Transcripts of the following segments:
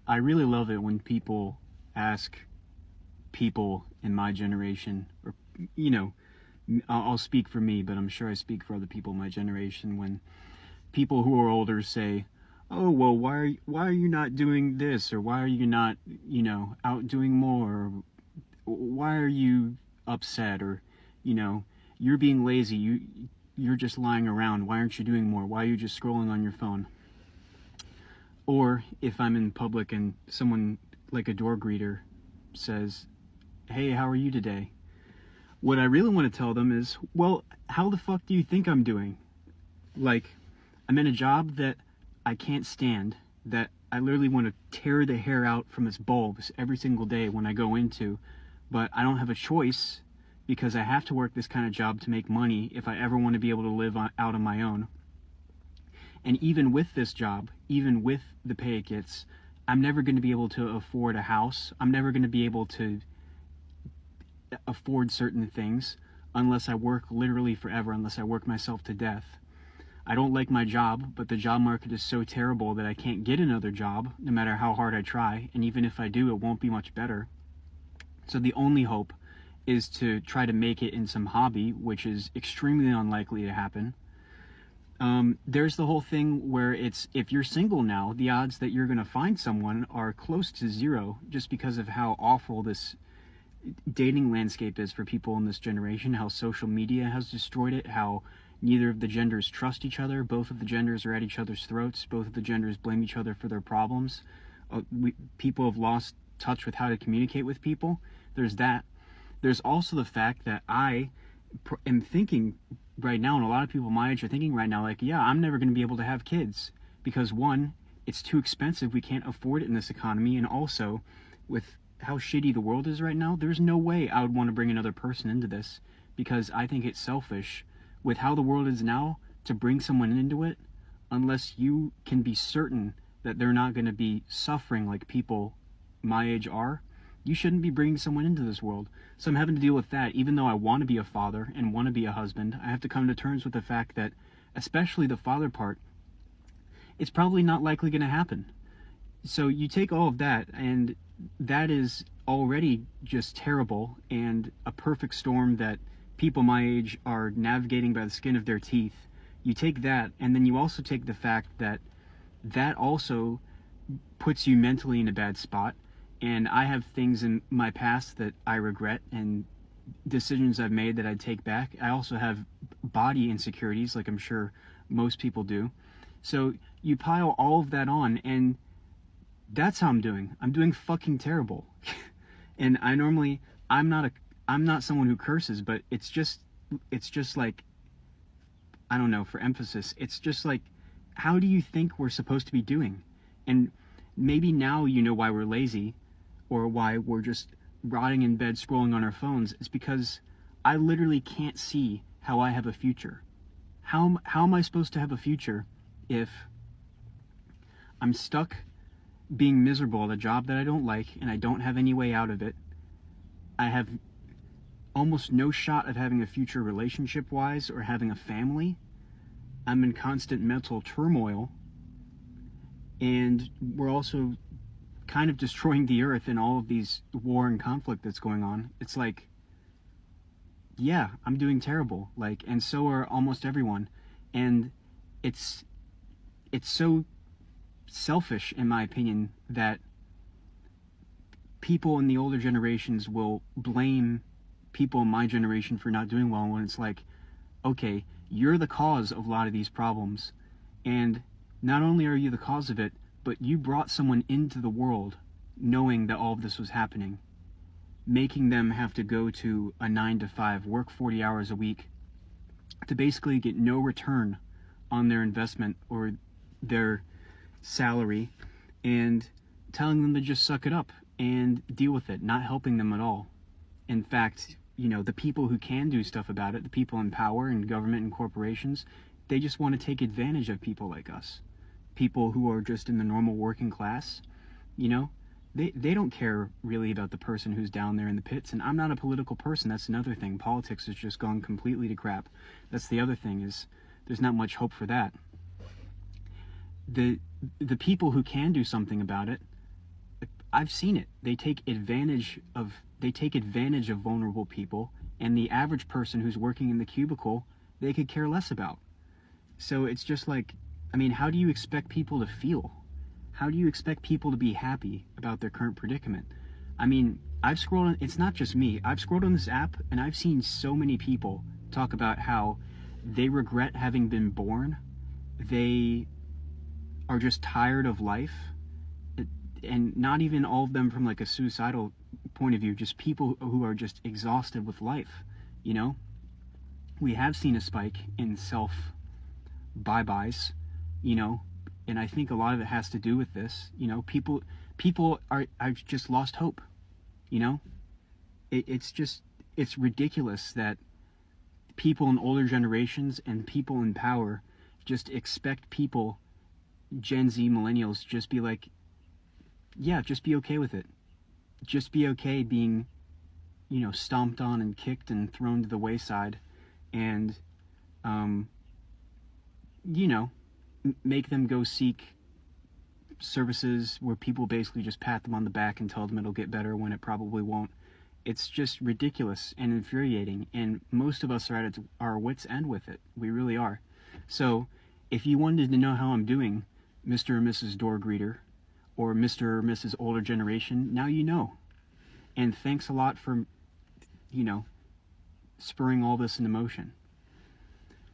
I really love it when people ask people in my generation, or, I'll speak for me, but I'm sure I speak for other people in my generation, when people who are older say, oh, well, why are you not doing this? Or why are you not, out doing more? Or why are you upset? Or, you're being lazy. You're just lying around. Why aren't you doing more? Why are you just scrolling on your phone? Or if I'm in public and someone like a door greeter says, hey, how are you today? What I really want to tell them is, well, how the fuck do you think I'm doing? Like, I'm in a job that I can't stand, that I literally want to tear the hair out from its bulbs every single day when I go into, but I don't have a choice because I have to work this kind of job to make money if I ever want to be able to live out on my own. And even with this job, even with the pay it gets, I'm never going to be able to afford a house. I'm never going to be able to afford certain things unless I work literally forever, unless I work myself to death. I don't like my job, but the job market is so terrible that I can't get another job, no matter how hard I try, and even if I do, it won't be much better. So the only hope is to try to make it in some hobby, which is extremely unlikely to happen. There's the whole thing where if you're single now, the odds that you're going to find someone are close to zero, just because of how awful this dating landscape is for people in this generation, how social media has destroyed it, how neither of the genders trust each other, both of the genders are at each other's throats, both of the genders blame each other for their problems. People have lost touch with how to communicate with people. There's that. There's also the fact that I am thinking right now, and a lot of people my age are thinking right now, like, yeah, I'm never going to be able to have kids because, one, it's too expensive, we can't afford it in this economy, and also, with how shitty the world is right now, there's no way I would want to bring another person into this, because I think it's selfish, with how the world is now, to bring someone into it, unless you can be certain that they're not going to be suffering like people my age are. You shouldn't be bringing someone into this world. So I'm having to deal with that. Even though I want to be a father and want to be a husband, I have to come to terms with the fact that, especially the father part, it's probably not likely going to happen. So you take all of that, and that is already just terrible and a perfect storm that people my age are navigating by the skin of their teeth. You take that, and then you also take the fact that that also puts you mentally in a bad spot. And I have things in my past that I regret, and decisions I've made that I'd take back. I also have body insecurities, like I'm sure most people do. So you pile all of that on, and that's how I'm doing. I'm doing fucking terrible. And I'm not someone who curses, but it's just like, I don't know, for emphasis, it's just like, how do you think we're supposed to be doing? And maybe now you know why we're lazy, or why we're just rotting in bed scrolling on our phones. It's because I literally can't see how I have a future. How am I supposed to have a future if I'm stuck being miserable at a job that I don't like and I don't have any way out of it? I have almost no shot of having a future relationship-wise or having a family. I'm in constant mental turmoil, and we're also kind of destroying the earth in all of these war and conflict that's going on. It's like, yeah, I'm doing terrible, like, and so are almost everyone. And it's so selfish, in my opinion, that people in the older generations will blame people in my generation for not doing well, when it's like, okay, you're the cause of a lot of these problems, and not only are you the cause of it, but you brought someone into the world knowing that all of this was happening, making them have to go to a 9-to-5, work 40 hours a week, to basically get no return on their investment or their salary, and telling them to just suck it up and deal with it, not helping them at all. In fact, the people who can do stuff about it, the people in power and government and corporations, they just want to take advantage of people like us. People who are just in the normal working class, they don't care really about the person who's down there in the pits. And I'm not a political person. That's another thing. Politics has just gone completely to crap. That's the other thing, is there's not much hope for that. the people who can do something about it, I've seen it. They take advantage of vulnerable people, and the average person who's working in the cubicle, they could care less about. So it's just like, I mean, how do you expect people to feel? How do you expect people to be happy about their current predicament? I mean, I've scrolled on, it's not just me, I've scrolled on this app and I've seen so many people talk about how they regret having been born. They are just tired of life. And not even all of them from like a suicidal point of view, just people who are just exhausted with life, you know? We have seen a spike in self bye-byes, you know, and I think a lot of it has to do with this, you know, people I've just lost hope, you know? It's ridiculous that people in older generations and people in power just expect people, Gen Z, millennials, just be like, yeah, just be okay with it. Just be okay being, you know, stomped on and kicked and thrown to the wayside, and, you know, make them go seek services where people basically just pat them on the back and tell them it'll get better when it probably won't. It's just ridiculous and infuriating, and most of us are at our wits' end with it. We really are. So, if you wanted to know how I'm doing, Mr. or Mrs. Door Greeter, or Mr. or Mrs. Older Generation, now you know. And thanks a lot for, you know, spurring all this into motion.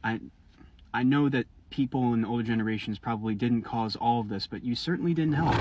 I know that people in older generations probably didn't cause all of this, but you certainly didn't help.